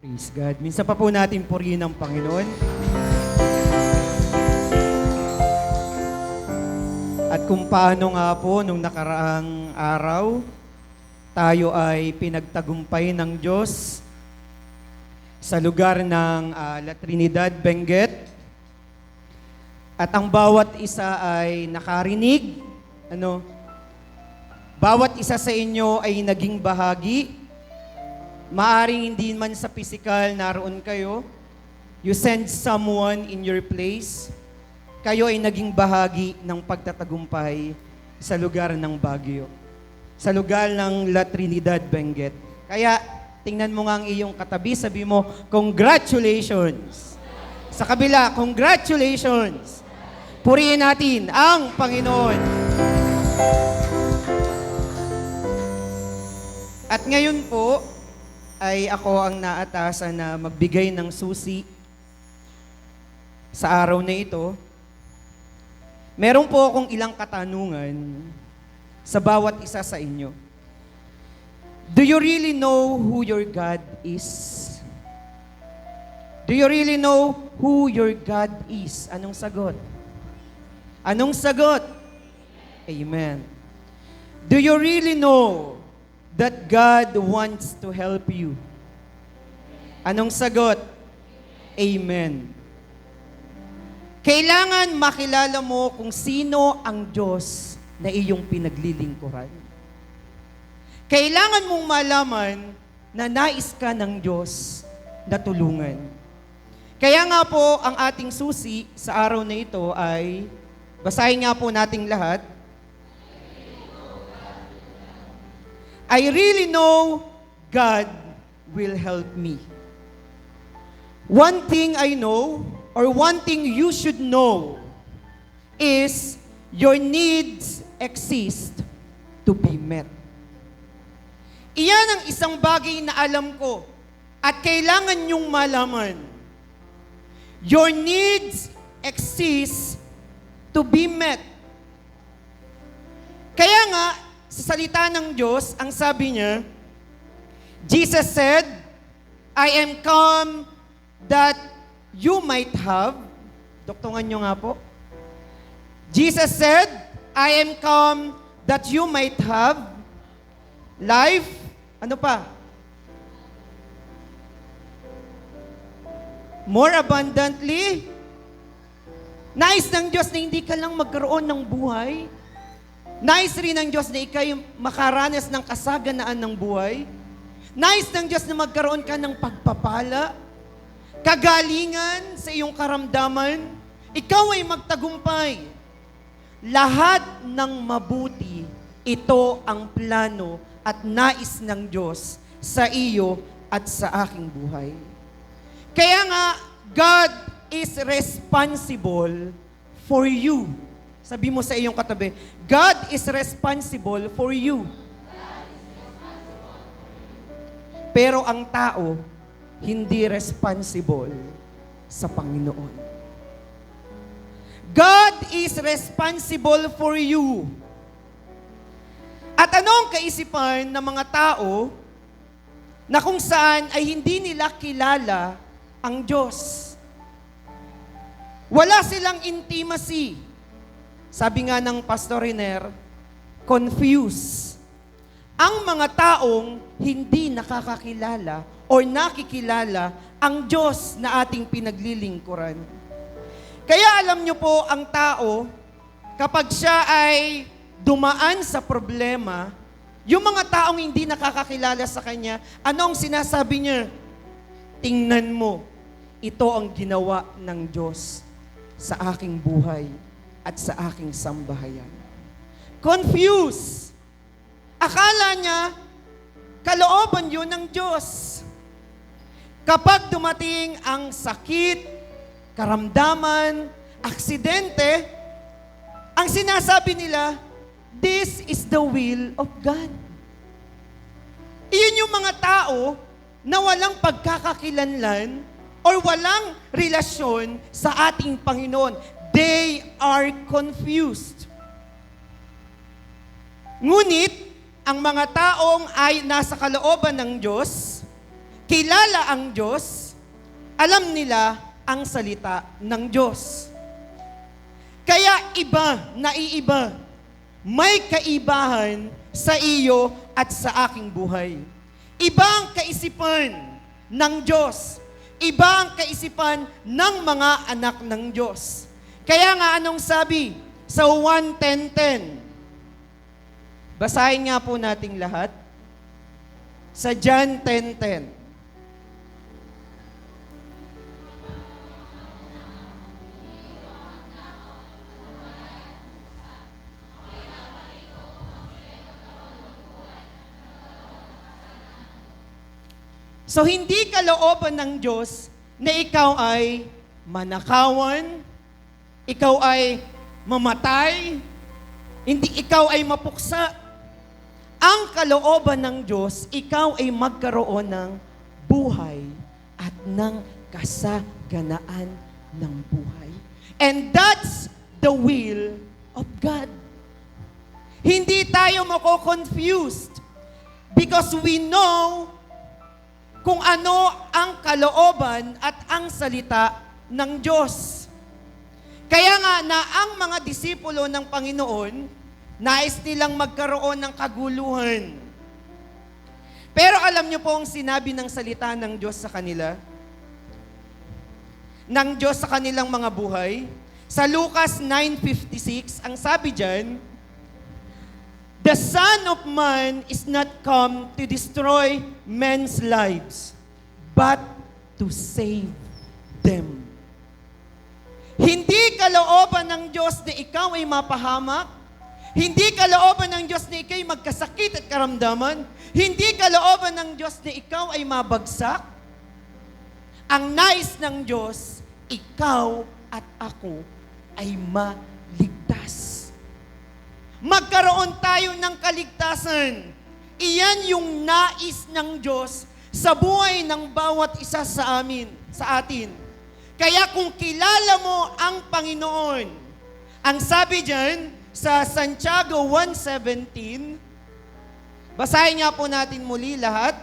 Praise God. Minsan pa po natin purihin ang Panginoon. At kung paano nga po nung nakaraang araw, tayo ay pinagtagumpay ng Diyos sa lugar ng La Trinidad, Benguet. At ang bawat isa ay nakarinig. Bawat isa sa inyo ay naging bahagi. Maaring hindi man sa physical naroon kayo, you send someone in your place, kayo ay naging bahagi ng pagtatagumpay sa lugar ng Baguio, sa lugar ng La Trinidad, Benguet. Kaya, tingnan mo nga ang iyong katabi, sabi mo, congratulations! Sa kabila, congratulations! Purihin natin ang Panginoon. At ngayon po, ay ako ang naatasan na magbigay ng susi sa araw na ito. Meron po akong ilang katanungan sa bawat isa sa inyo. Do you really know who your God is? Do you really know who your God is? Anong sagot? Anong sagot? Amen. Do you really know that God wants to help you? Anong sagot? Amen. Kailangan makilala mo kung sino ang Diyos na iyong pinaglilingkuran. Kailangan mong malaman na nais ka ng Diyos na tulungan. Kaya nga po, ang ating susi sa araw na ito ay, basahin nga po nating lahat, I really know God will help me. One thing I know, or one thing you should know, is your needs exist to be met. Iyan ang isang bagay na alam ko at kailangan niyong malaman. Your needs exist to be met. Kaya nga, sa salita ng Diyos, ang sabi niya, Jesus said, I am come that you might have. Doktungan niyo nga po. Jesus said, I am come that you might have life. Ano pa? More abundantly. Nais ng Diyos na hindi ka lang magkaroon ng buhay. Nais rin ng Diyos na ikay makaranas ng kasaganaan ng buhay. Nais ng Diyos na magkaroon ka ng pagpapala, kagalingan sa iyong karamdaman. Ikaw ay magtagumpay. Lahat ng mabuti, ito ang plano at nais ng Diyos sa iyo at sa aking buhay. Kaya nga, God is responsible for you. Sabi mo sa iyong katabi, God is responsible for you. Pero ang tao, hindi responsible sa Panginoon. God is responsible for you. At anong kaisipan ng mga tao na kung saan ay hindi nila kilala ang Diyos? Wala silang intimacy. Sabi nga ng Pastor Riner, confused. Ang mga taong hindi nakakakilala o nakikilala ang Diyos na ating pinaglilingkuran. Kaya alam niyo po, ang tao, kapag siya ay dumaan sa problema, yung mga taong hindi nakakakilala sa Kanya, anong sinasabi niya? Tingnan mo, ito ang ginawa ng Diyos sa aking buhay at sa aking sambahayan. Confused. Akala niya, kalooban yun ng Diyos. Kapag dumating ang sakit, karamdaman, aksidente, ang sinasabi nila, this is the will of God. Iyon yung mga tao na walang pagkakakilanlan or walang relasyon sa ating Panginoon. They are confused. Ngunit, ang mga taong ay nasa kalooban ng Diyos, kilala ang Diyos, alam nila ang salita ng Diyos. Kaya naiiba, may kaibahan sa iyo at sa aking buhay. Iba ang kaisipan ng Diyos. Iba ang kaisipan ng mga anak ng Diyos. Kaya nga anong sabi sa 1:10:10? Basahin nga po nating lahat. Sa John 10:10. So, hindi kalooban ng Diyos na ikaw ay manakawan, ikaw ay mamatay, hindi ikaw ay mapuksa. Ang kalooban ng Diyos, ikaw ay magkaroon ng buhay at ng kasaganaan ng buhay. And that's the will of God. Hindi tayo mako-confused because we know kung ano ang kalooban at ang salita ng Diyos. Kaya nga na ang mga disipulo ng Panginoon, nais nilang magkaroon ng kaguluhan. Pero alam niyo po ang sinabi ng salita ng Diyos sa kanila? Ng Diyos sa kanilang mga buhay? Sa Lucas 9:56, ang sabi dyan, "The Son of Man is not come to destroy men's lives, but to save them." Hindi kalooban ng Diyos na ikaw ay mapahamak. Hindi kalooban ng Diyos na ikaw ay magkasakit at karamdaman. Hindi kalooban ng Diyos na ikaw ay mabagsak. Ang nais ng Diyos, ikaw at ako ay maligtas. Magkaroon tayo ng kaligtasan. Iyan yung nais ng Diyos sa buhay ng bawat isa sa atin. Kaya kung kilala mo ang Panginoon, ang sabi dyan sa Santiago 1:17, basahin nga po natin muli lahat.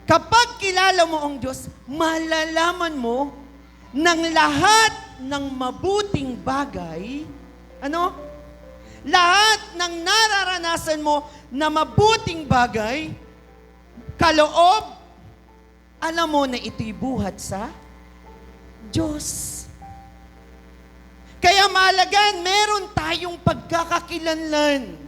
Kapag kilala mo ang Diyos, malalaman mo ng lahat ng mabuting bagay, lahat ng nararanasan mo na mabuting bagay, kaloob, alam mo na ito'y buhat sa Diyos. Kaya mahalaga, meron tayong pagkakakilanlan.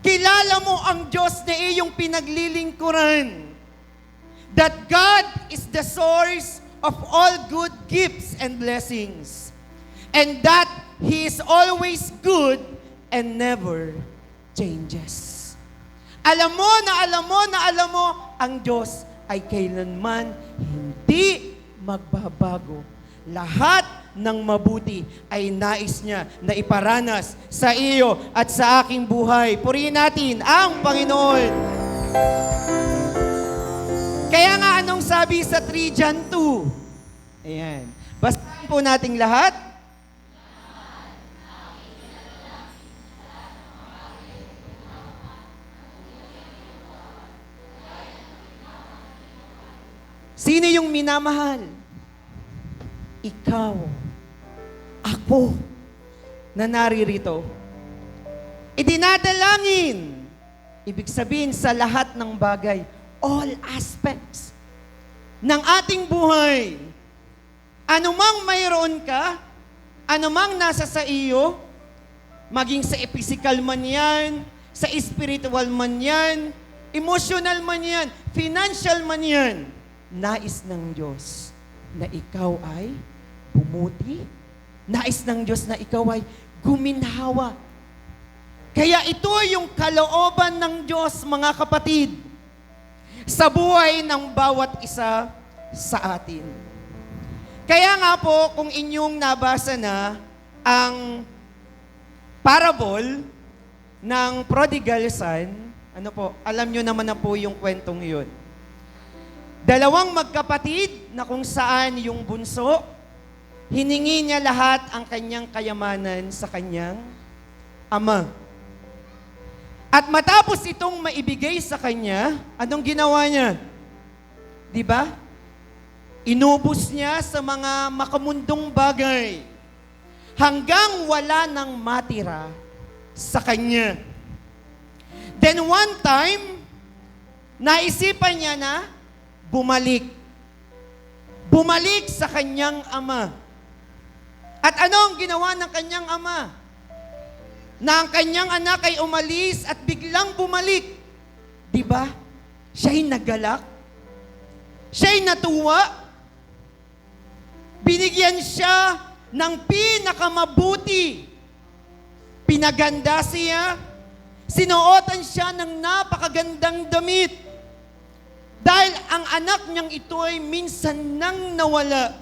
Kilala mo ang Diyos na iyong pinaglilingkuran. That God is the source of all good gifts and blessings. And that He is always good and never changes. Alam mo, ang Diyos ay kailanman hindi magbabago. Lahat ng mabuti ay nais niya na iparanas sa iyo at sa aking buhay. Purihin natin ang Panginoon. Kaya nga anong sabi sa 3 John 2? Ayan. Basahin po nating lahat. Sino yung minamahal? Ikaw, ako, na naririto. Idinadalangin. Ibig sabihin sa lahat ng bagay, all aspects ng ating buhay. Anumang mayroon ka, anumang nasa sa iyo, maging sa physical man yan, sa spiritual man yan, emotional man yan, financial man yan, nais ng Diyos na ikaw ay bumuti. Nais ng Diyos na ikaw ay guminhawa. Kaya ito yung kalooban ng Diyos, mga kapatid, sa buhay ng bawat isa sa atin. Kaya nga po, kung inyong nabasa na ang parable ng prodigal son, alam nyo naman na po yung kwentong yun. Dalawang magkapatid na kung saan yung bunso, hiningi niya lahat ang kanyang kayamanan sa kanyang ama. At matapos itong maibigay sa kanya, anong ginawa niya? Di ba? Inubos niya sa mga makamundong bagay hanggang wala nang matira sa kanya. Then one time, naisipan niya na bumalik. Bumalik sa kanyang ama. At ano ang ginawa ng kanyang ama? Na ang kanyang anak ay umalis at biglang bumalik. Di ba? Siya'y nagalak. Siya'y natuwa. Binigyan siya ng pinakamabuti. Pinaganda siya. Sinuotan siya ng napakagandang damit. Dahil ang anak niyang ito ay minsan nang nawala,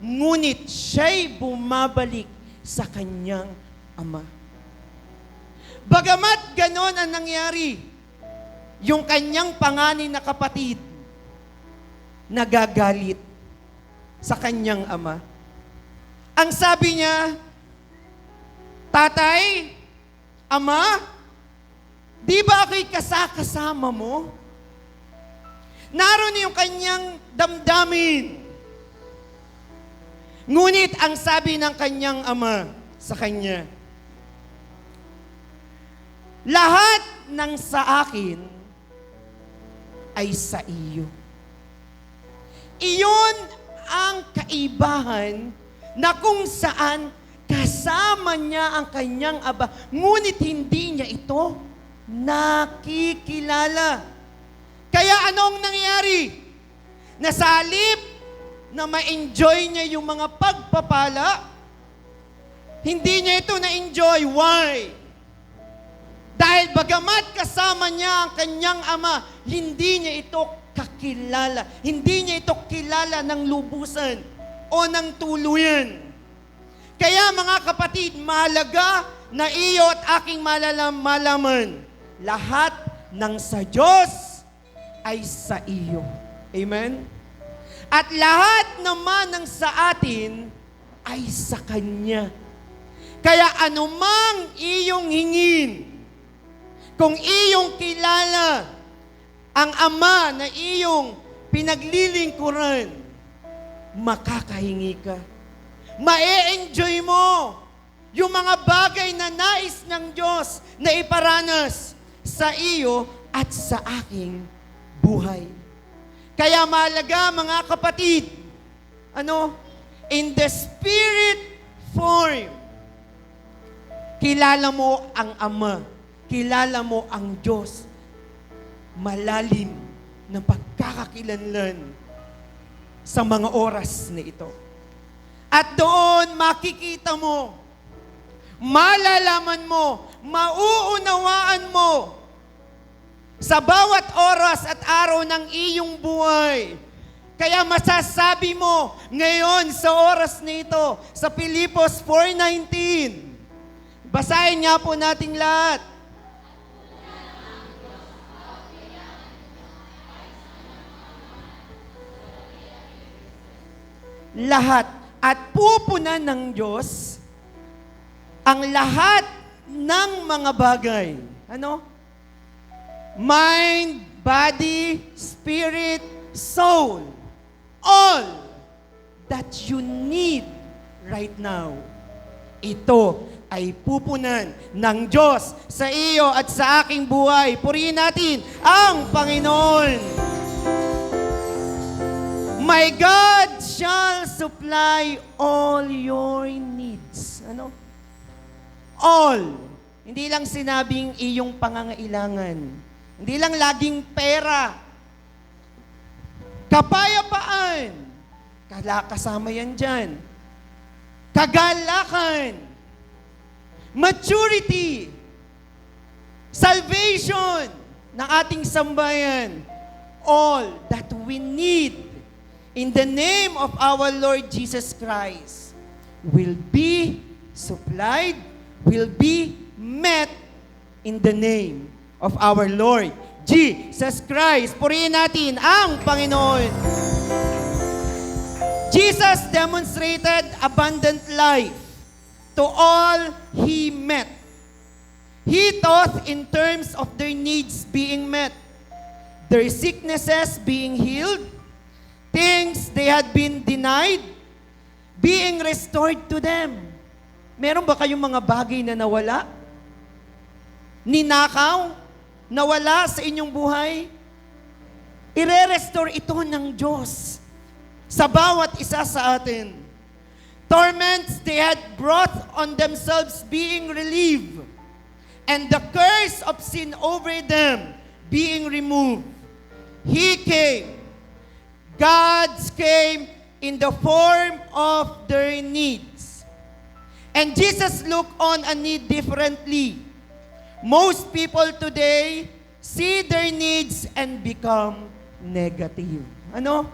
ngunit siya'y bumabalik sa kanyang ama. Bagamat ganon ang nangyari, yung kanyang panganay na kapatid, nagagalit sa kanyang ama. Ang sabi niya, Tatay, Ama, di ba ako'y kasama mo? Naroon yung kanyang damdamin. Ngunit ang sabi ng kanyang ama sa kanya, lahat ng sa akin ay sa iyo. Iyon ang kaibahan na kung saan kasama niya ang kanyang aba, ngunit hindi niya ito nakikilala. Kaya anong nangyari? Nasa halip na ma-enjoy niya yung mga pagpapala, hindi niya ito na-enjoy. Why? Dahil bagamat kasama niya ang kanyang ama, hindi niya ito kakilala. Hindi niya ito kilala ng lubusan o ng tuluyan. Kaya mga kapatid, mahalaga na iyo at aking malaman, lahat ng sa Diyos ay sa iyo. Amen? At lahat naman ng sa atin ay sa Kanya. Kaya anumang iyong hingin, kung iyong kilala ang Ama na iyong pinaglilingkuran, makakahingi ka. Ma-enjoy mo yung mga bagay na nais ng Diyos na iparanas sa iyo at sa aking buhay. Kaya mahalaga mga kapatid, in the spirit form, kilala mo ang Ama, kilala mo ang Diyos, malalim na pagkakakilanlan sa mga oras na ito. At doon makikita mo, malalaman mo, mauunawaan mo sa bawat oras at araw ng iyong buhay. Kaya masasabi mo ngayon sa oras na ito, sa Filipos 4:19. Basahin nga po nating lahat. Lahat. At pupunan ng Diyos ang lahat ng mga bagay. Mind, body, spirit, soul. All that you need right now. Ito ay pupunan ng Diyos sa iyo at sa aking buhay. Purihin natin ang Panginoon. My God shall supply all your needs. All. Hindi lang sinabing iyong pangangailangan. Hindi lang laging pera. Kapayapaan. Kasama yan dyan. Kagalakan. Maturity. Salvation ng ating sambayan. All that we need in the name of our Lord Jesus Christ will be supplied, will be met in the name of our Lord Jesus Christ. Purihin natin ang Panginoon. Jesus demonstrated abundant life to all He met. He taught in terms of their needs being met, their sicknesses being healed, things they had been denied, being restored to them. Meron ba kayong mga bagay na nawala? Ninakaw? Nawala sa inyong buhay? Ire-restore ito ng Diyos sa bawat isa sa atin. Torments they had brought on themselves being relieved, and the curse of sin over them being removed. He came. God came in the form of their needs. And Jesus looked on a need differently. Most people today see their needs and become negative. Ano?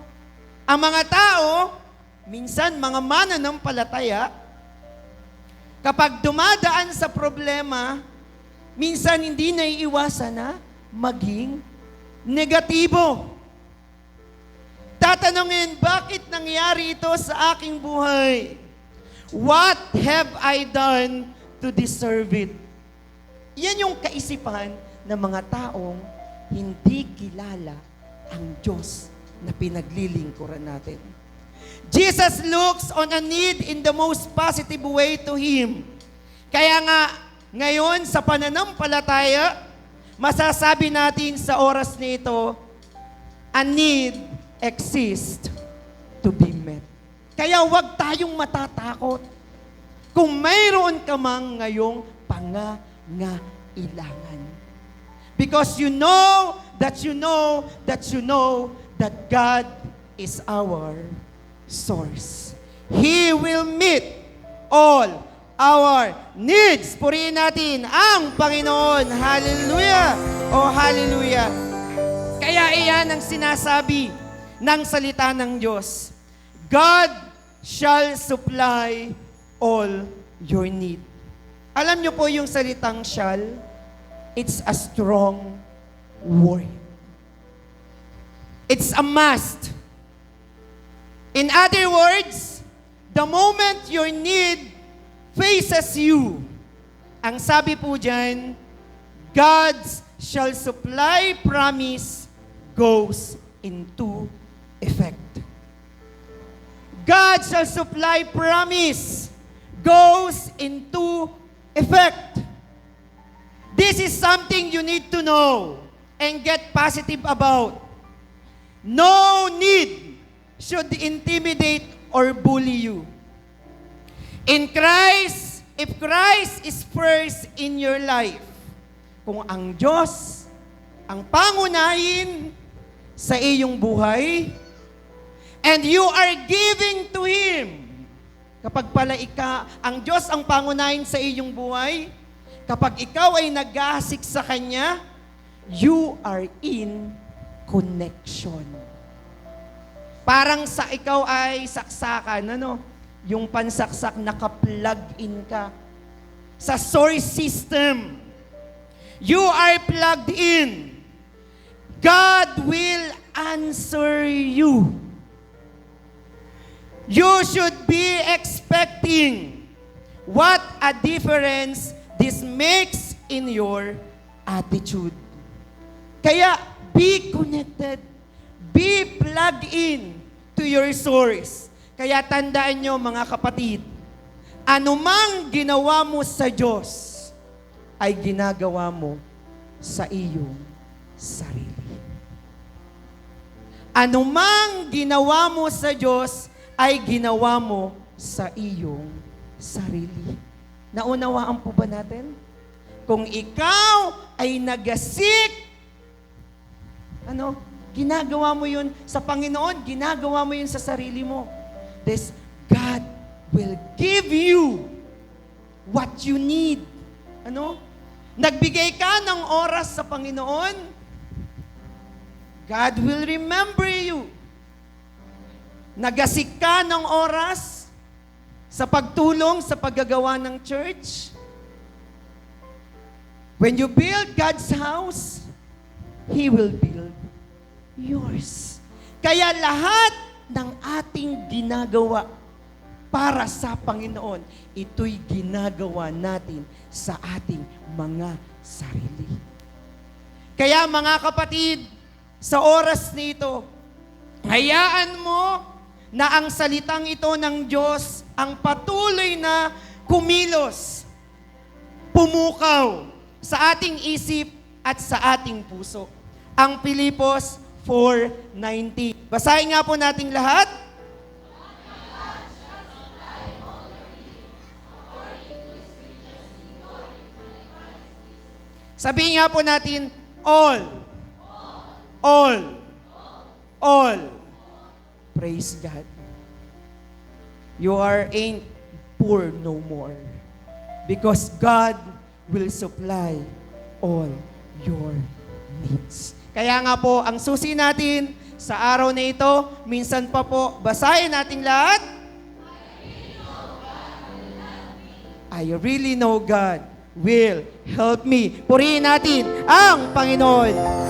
Ang mga tao, minsan mga mananampalataya, kapag dumadaan sa problema, minsan hindi naiiwasan na maging negatibo. Tatanungin, bakit nangyari ito sa aking buhay? What have I done to deserve it? Yan yung kaisipan ng mga taong hindi kilala ang Diyos na pinaglilingkuran natin. Jesus looks on a need in the most positive way to Him. Kaya nga, ngayon sa pananampalataya, masasabi natin sa oras nito, a need exists to be met. Kaya huwag tayong matatakot kung mayroon ka mang ngayong pangangailangan. Because you know that you know that you know that God is our source. He will meet all our needs. Purihin natin ang Panginoon. Hallelujah! Oh, hallelujah! Kaya iyan ang sinasabi ng salita ng Diyos. God shall supply all your need. Alam niyo po yung salitang shall? It's a strong word. It's a must. In other words, the moment your need faces you, ang sabi po dyan, God shall supply promise goes into effect. God shall supply promise goes into effect. This is something you need to know and get positive about. No need should intimidate or bully you. In Christ, if Christ is first in your life, kung ang Diyos ang pangunahin sa iyong buhay, and you are giving to Him, kapag pala ang Diyos ang pangunahin sa iyong buhay, kapag ikaw ay nag-aasik sa Kanya, you are in connection. Parang sa ikaw ay saksakan, ano? Yung pansaksak, naka-plug in ka sa source system. You are plugged in. God will answer you. You should be expecting what a difference this makes in your attitude. Kaya, be connected. Be plugged in to your source. Kaya tandaan nyo mga kapatid, anumang ginawa mo sa Diyos, ay ginagawa mo sa iyong sarili. Anumang ginawa mo sa Diyos, ay ginawa mo sa iyong sarili. Naunawaan po ba natin? Kung ikaw ay nagasik, ginagawa mo yun sa Panginoon, ginagawa mo yun sa sarili mo. This God will give you what you need. Nagbigay ka ng oras sa Panginoon, God will remember you. Nagasik ka ng oras sa pagtulong sa paggagawa ng church. When you build God's house, He will build yours. Kaya lahat ng ating ginagawa para sa Panginoon, ito'y ginagawa natin sa ating mga sarili. Kaya mga kapatid, sa oras nito, hayaan mo na ang salitang ito ng Diyos ang patuloy na kumilos, pumukaw sa ating isip at sa ating puso. Ang Pilipos 4:19. Basahin nga po nating lahat. Sabihin nga po natin, all. All. Praise God. You ain't poor no more. Because God will supply all your needs. Kaya nga po, ang susi natin sa araw na ito, minsan pa po, basahin natin lahat. I really know God will help me. Purihin natin ang Panginoon.